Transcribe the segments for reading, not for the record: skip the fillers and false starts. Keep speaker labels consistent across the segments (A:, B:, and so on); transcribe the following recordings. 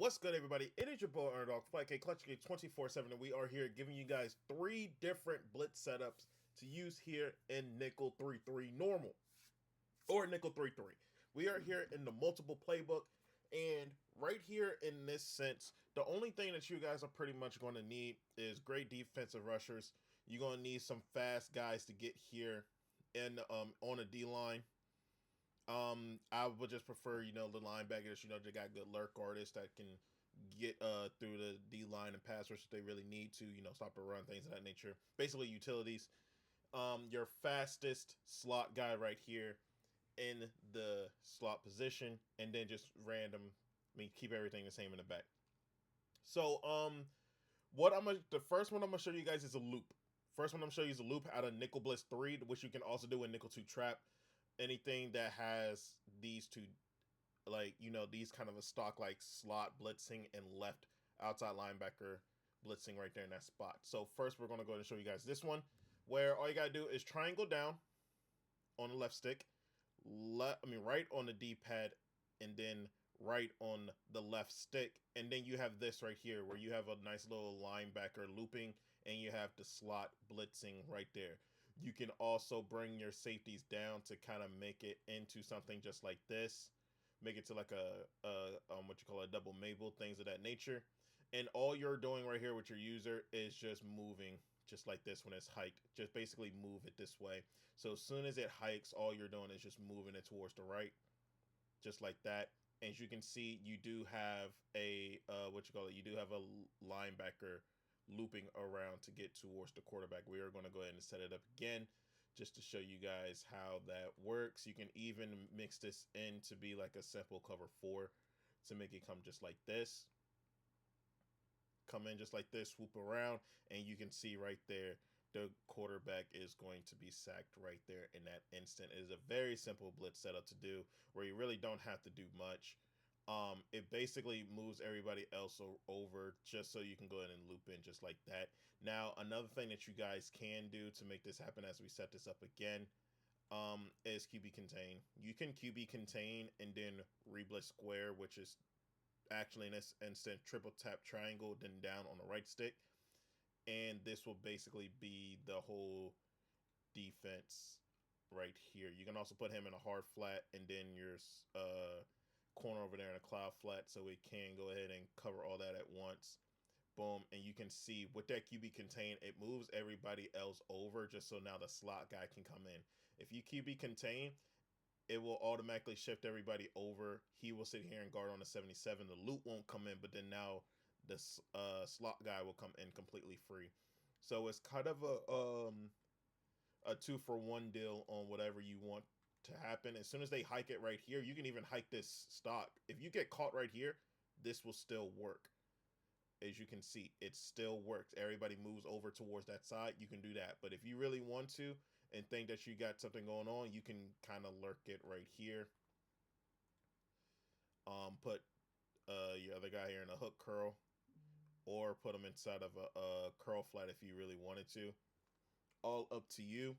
A: What's good, everybody? It is your boy Underdog, Flight K, Clutch K 24/7, and we are here giving you guys three different blitz setups to use here in Nickel 3-3 normal or Nickel 3-3. We are here in the multiple playbook, and right here in this sense, the only thing that you guys are pretty much going to need is great defensive rushers. You're going to need some fast guys to get here in on a D line. I would just prefer, the linebackers, they got good lurk artists that can get through the D line and pass rush if they really need to, stop a run, things of that nature. Basically utilities. Your fastest slot guy right here in the slot position, and then just random, keep everything the same in the back. So the first one I'm gonna show you guys is a loop. First one I'm gonna show you is a loop out of Nickel Blitz 3, which you can also do in Nickel 2 Trap. Anything that has these two, these kind of a stock like slot blitzing and left outside linebacker blitzing right there in that spot. So first we're gonna go ahead and show you guys this one, where all you gotta do is triangle down on the left stick, right on the D-pad, and then right on the left stick, and then you have this right here where you have a nice little linebacker looping, and you have the slot blitzing right there. You can also bring your safeties down to kind of make it into something just like this, make it to like a what you call a double Mabel, things of that nature. And all you're doing right here with your user is just moving just like this when it's hiked. Just basically move it this way. So as soon as it hikes, all you're doing is just moving it towards the right, just like that. As you can see, you do have a you do have a linebacker looping around to get towards the quarterback. We are going to go ahead and set it up again just to show you guys how that works. You can even mix this in to be like a simple cover 4 to make it come just like this. Come in just like this, swoop around, and you can see right there the quarterback is going to be sacked right there in that instant. It is a very simple blitz setup to do where you really don't have to do much. It basically moves everybody else over just so you can go ahead and loop in just like that. Now, another thing that you guys can do to make this happen as we set this up again is QB contain. You can QB contain and then reblitz square, which is actually in this instant triple tap triangle, then down on the right stick. And this will basically be the whole defense right here. You can also put him in a hard flat and then your corner over there in a cloud flat, so it can go ahead and cover all that at once. Boom. And you can see with that QB contain, it moves everybody else over just so now the slot guy can come in. If you QB contain, it will automatically shift everybody over. He will sit here and guard on the 77. The loot won't come in, but then now the slot guy will come in completely free. So it's kind of a 2-for-1 deal on whatever you want to happen. As soon as they hike it right here, you can even hike this stock. If you get caught right here, this will still work. As you can see, it still works. Everybody moves over towards that side. You can do that. But if you really want to and think that you got something going on, you can kind of lurk it right here. Put your other guy here in a hook curl, or put them inside of a curl flat if you really wanted to. All up to you.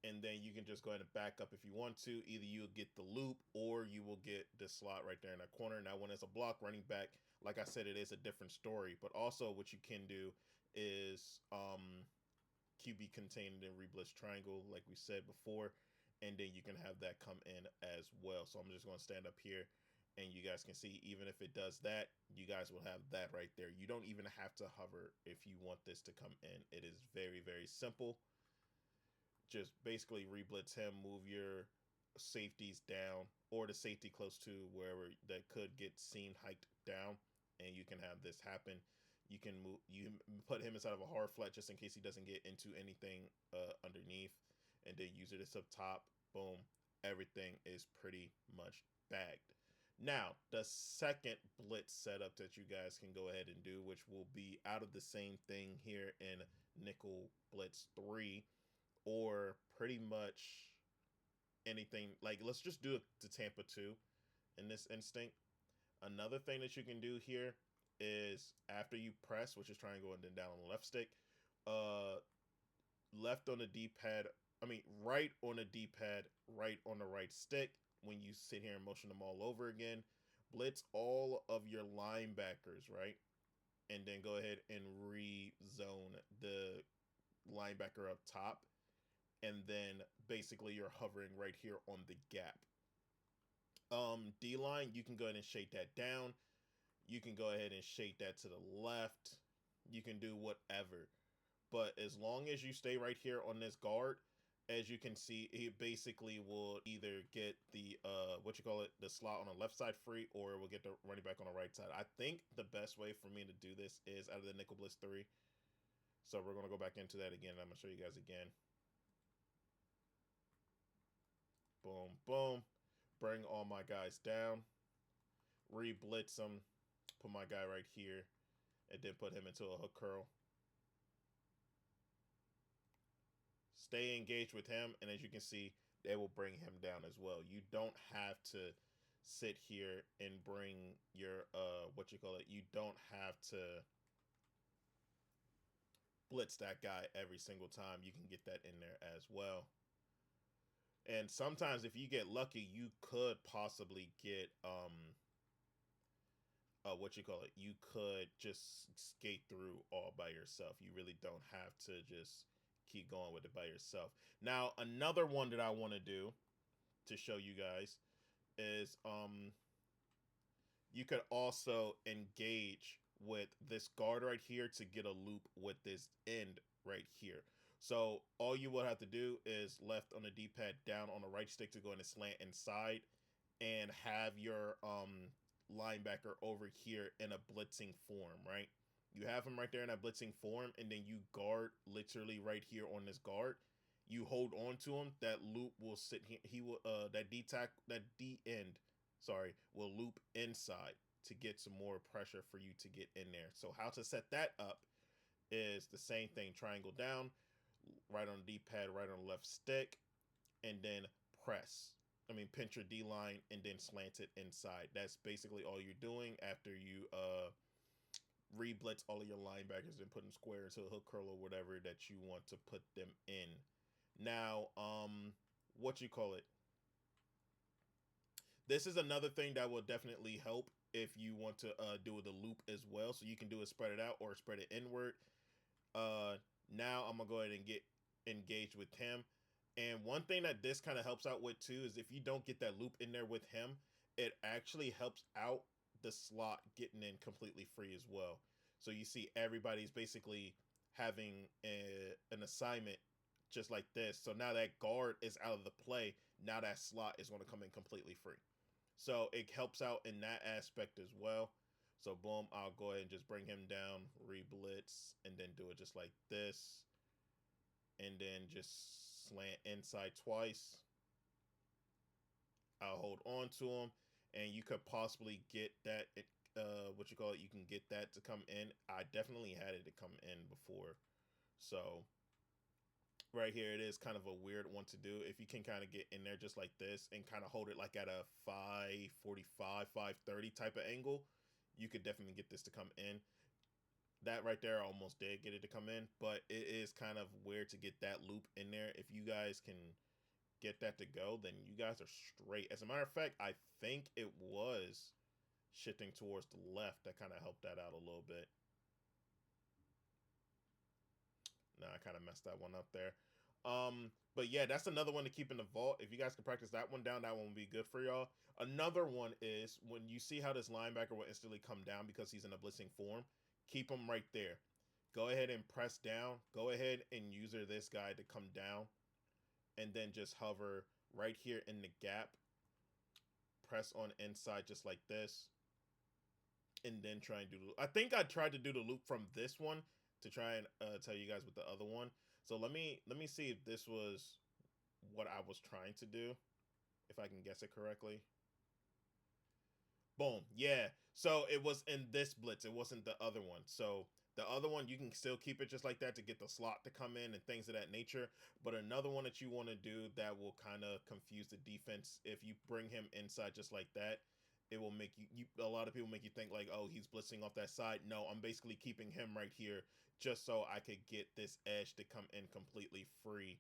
A: And then you can just go ahead and back up if you want to. Either you'll get the loop or you will get the slot right there in that corner. Now, when it's a block running back, like I said, it is a different story. But also what you can do is QB contained in reblitz triangle, like we said before. And then you can have that come in as well. So I'm just going to stand up here and you guys can see, even if it does that, you guys will have that right there. You don't even have to hover if you want this to come in. It is very, very simple. Just basically reblitz him, move your safeties down, or the safety close to wherever that could get seen hiked down, and you can have this happen. You put him inside of a hard flat just in case he doesn't get into anything underneath, and then use it up top. Boom, everything is pretty much bagged. Now, the second blitz setup that you guys can go ahead and do, which will be out of the same thing here in Nickel Blitz 3, or pretty much anything. Like, let's just do it to Tampa 2 in this instinct. Another thing that you can do here is after you press, which is triangle and then down on the left stick, left on the D-pad, right on the D-pad, right on the right stick when you sit here and motion them all over again. blitz all of your linebackers, right? And then go ahead and re-zone the linebacker up top. And then basically you're hovering right here on the gap. D-line, you can go ahead and shake that down. You can go ahead and shake that to the left. You can do whatever. But as long as you stay right here on this guard, as you can see, it basically will either get the the slot on the left side free, or it will get the running back on the right side. I think the best way for me to do this is out of the nickel blitz 3. So we're going to go back into that again. I'm going to show you guys again. Boom, boom. Bring all my guys down. Re-blitz them. Put my guy right here. And then put him into a hook curl. Stay engaged with him. And as you can see, they will bring him down as well. You don't have to sit here and bring your, you don't have to blitz that guy every single time. You can get that in there as well. And sometimes if you get lucky, you could possibly get you could just skate through all by yourself. You really don't have to just keep going with it by yourself. Now, another one that I want to do to show you guys is you could also engage with this guard right here to get a loop with this end right here. So all you will have to do is left on the D-pad, down on the right stick to go in and slant inside, and have your linebacker over here in a blitzing form, right? You have him right there in that blitzing form, and then you guard literally right here on this guard. You hold on to him. That loop will sit here. He will that D end, will loop inside to get some more pressure for you to get in there. So how to set that up is the same thing. Triangle down, right on the D-pad, right on the left stick, and then pinch your D-line and then slant it inside. That's basically all you're doing after you re-blitz all of your linebackers and put them square into a hook curl or whatever that you want to put them in. Now, this is another thing that will definitely help if you want to do the loop as well. So you can do it spread it out or spread it inward. Now I'm going to go ahead and get engaged with him. And one thing that this kind of helps out with too is if you don't get that loop in there with him, it actually helps out the slot getting in completely free as well. So you see everybody's basically having an assignment just like this. So now that guard is out of the play. Now that slot is going to come in completely free. So it helps out in that aspect as well. So boom, I'll go ahead and just bring him down, re-blitz, and then do it just like this. And then just slant inside twice. I'll hold on to him, and you could possibly get that, you can get that to come in. I definitely had it to come in before. So right here, it is kind of a weird one to do. If you can kind of get in there just like this and kind of hold it like at a 545, 530 type of angle, you could definitely get this to come in. That right there, I almost did get it to come in, but it is kind of weird to get that loop in there. If you guys can get that to go, then you guys are straight. As a matter of fact, I think it was shifting towards the left that kind of helped that out a little bit. No, I kind of messed that one up there. But yeah, that's another one to keep in the vault. If you guys can practice that one down, that one will be good for y'all. Another one is when you see how this linebacker will instantly come down because he's in a blitzing form, keep him right there. Go ahead and press down. Go ahead and use this guy to come down. And then just hover right here in the gap. Press on inside just like this. And then try and do the loop. I think I tried to do the loop from this one to try and tell you guys with the other one. So let me see if this was what I was trying to do. If I can guess it correctly. Boom. Yeah. So it was in this blitz. It wasn't the other one. So the other one, you can still keep it just like that to get the slot to come in and things of that nature. But another one that you want to do that will kind of confuse the defense. If you bring him inside just like that, it will make a lot of people make you think like, oh, he's blitzing off that side. No, I'm basically keeping him right here just so I could get this edge to come in completely free.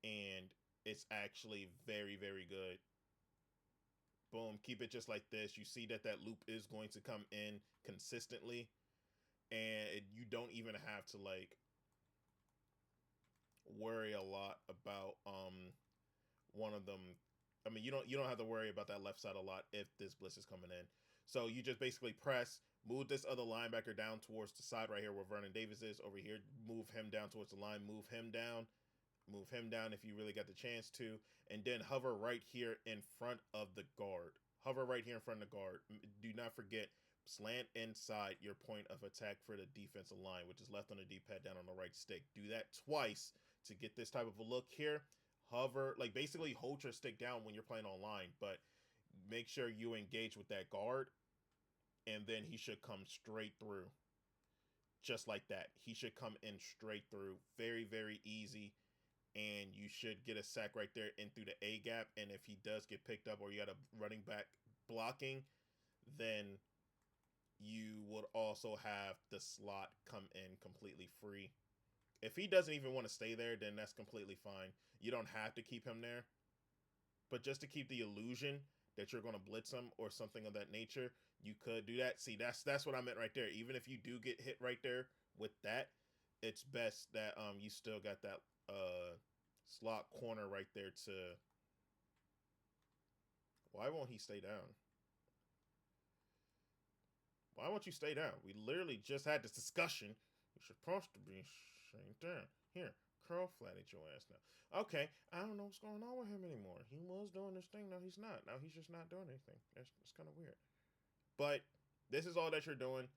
A: And it's actually very, very good Boom, keep it just like this. You see that that loop is going to come in consistently, and you don't even have to like worry a lot about one of them. I mean, you don't have to worry about that left side a lot if this blitz is coming in. So you just basically press, move this other linebacker down towards the side right here where Vernon Davis is over here. Move him down towards the line. Move him down if you really got the chance to, and then hover right here in front of the guard. Hover right here in front of the guard. Do not forget, slant inside your point of attack for the defensive line, which is left on the D-pad, down on the right stick. Do that twice to get this type of a look here. Hover, like basically hold your stick down when you're playing online, but make sure you engage with that guard, and then he should come straight through. Just like that. He should come in straight through. Very, very easy. And you should get a sack right there in through the A gap. And if he does get picked up or you got a running back blocking, then you would also have the slot come in completely free. If he doesn't even want to stay there, then that's completely fine. You don't have to keep him there. But just to keep the illusion that you're going to blitz him or something of that nature, you could do that. See, that's what I meant right there. Even if you do get hit right there with that, it's best that you still got that slot corner right there to... Why won't he stay down? Why won't you stay down? We literally just had this discussion. You're supposed to be staying down. Here, curl flat at your ass now. Okay, I don't know what's going on with him anymore. He was doing this thing. Now he's not. Now he's just not doing anything. It's kind of weird. But this is all that you're doing.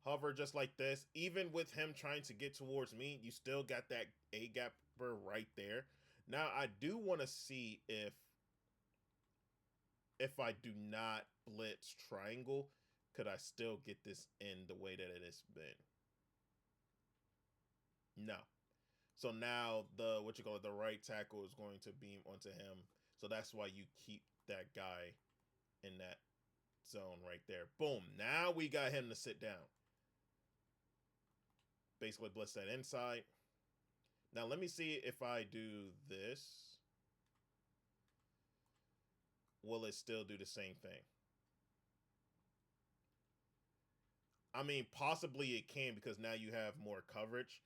A: Hover just like this. Even with him trying to get towards me, you still got that A-gapper right there. Now, I do want to see if I do not blitz triangle, could I still get this in the way that it has been? No. So now the right tackle is going to beam onto him. So that's why you keep that guy in that zone right there. Boom. Now we got him to sit down. Basically blitz that inside. Now let me see if I do this. Will it still do the same thing? I mean, possibly it can, because now you have more coverage.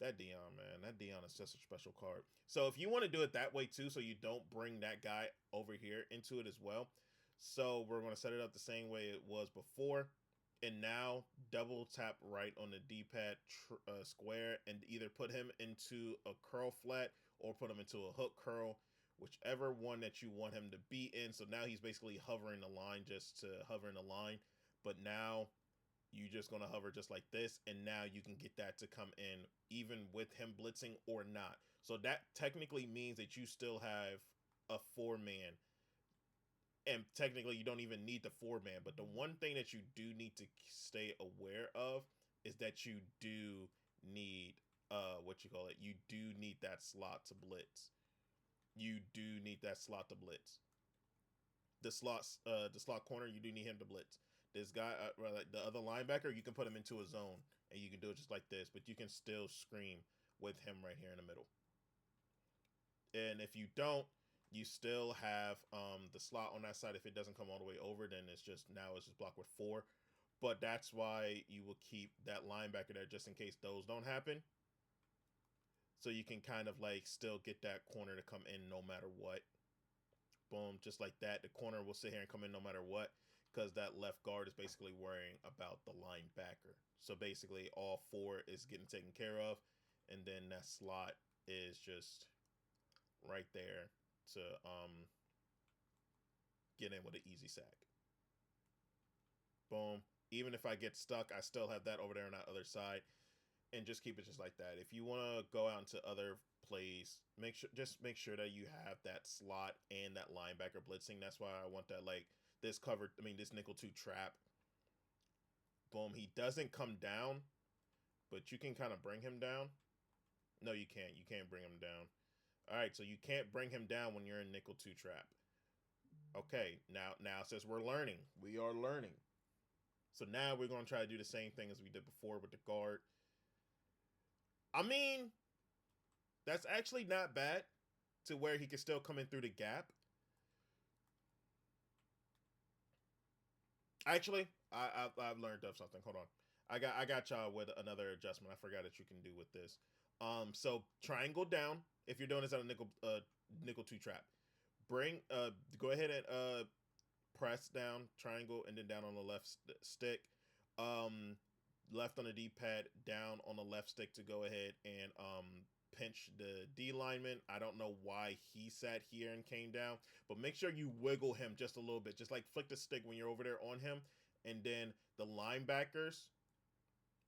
A: That Dion, man. That Dion is just a special card. So if you want to do it that way too, so you don't bring that guy over here into it as well. So we're going to set it up the same way it was before. And now double tap right on the D-pad square and either put him into a curl flat or put him into a hook curl, whichever one that you want him to be in. So now he's basically hovering the line just to hover in the line. But now you're just going to hover just like this. And now you can get that to come in even with him blitzing or not. So that technically means that you still have a 4-man. And technically, you don't even need the 4-man. But the one thing that you do need to stay aware of is that you do need, you do need that slot to blitz. You do need that slot to blitz. The slot corner, you do need him to blitz. This guy, the other linebacker, you can put him into a zone. And you can do it just like this. But you can still scream with him right here in the middle. And if you don't, you still have the slot on that side. If it doesn't come all the way over, then it's just blocked with 4. But that's why you will keep that linebacker there just in case those don't happen. So you can kind of like still get that corner to come in no matter what. Boom, just like that. The corner will sit here and come in no matter what, because that left guard is basically worrying about the linebacker. So basically all 4 is getting taken care of. And then that slot is just right there to get in with an easy sack. Boom. Even if I get stuck, I still have that over there on that other side. And just keep it just like that. If you want to go out into other plays, make sure that you have that slot and that linebacker blitzing. That's why I want that, like, this nickel 2 trap. Boom. He doesn't come down, but you can kind of bring him down. No, you can't. You can't bring him down. All right, so you can't bring him down when you're in nickel 2 trap. Okay, now since we're learning, we are learning. So now we're going to try to do the same thing as we did before with the guard. I mean, that's actually not bad to where he can still come in through the gap. Actually, I've learned of something. Hold on. I got y'all with another adjustment. I forgot that you can do with this. So triangle down if you're doing this on a nickel two trap. Bring go ahead and press down triangle and then down on the left stick. Um, left on the D pad, down on the left stick to go ahead and pinch the D lineman. I don't know why he sat here and came down, but make sure you wiggle him just a little bit. Just like flick the stick when you're over there on him, and then the linebackers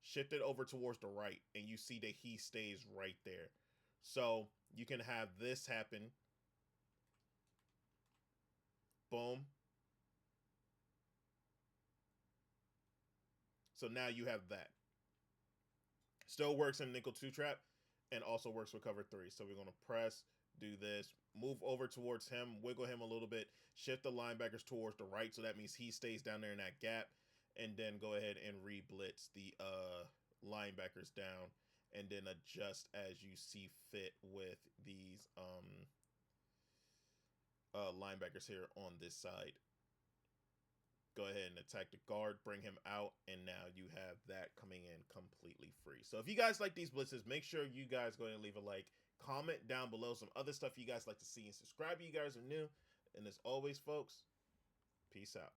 A: shift it over towards the right, and you see that he stays right there. So you can have this happen. Boom. So now you have that. Still works in nickel two trap and also works with cover three. So we're going to press, do this, move over towards him, wiggle him a little bit, shift the linebackers towards the right. So that means he stays down there in that gap. And then go ahead and re-blitz the linebackers down. And then adjust as you see fit with these linebackers here on this side. Go ahead and attack the guard, bring him out, and now you have that coming in completely free. So if you guys like these blitzes, make sure you guys go ahead and leave a like, comment down below some other stuff you guys like to see, and subscribe if you guys are new. And as always, folks, peace out.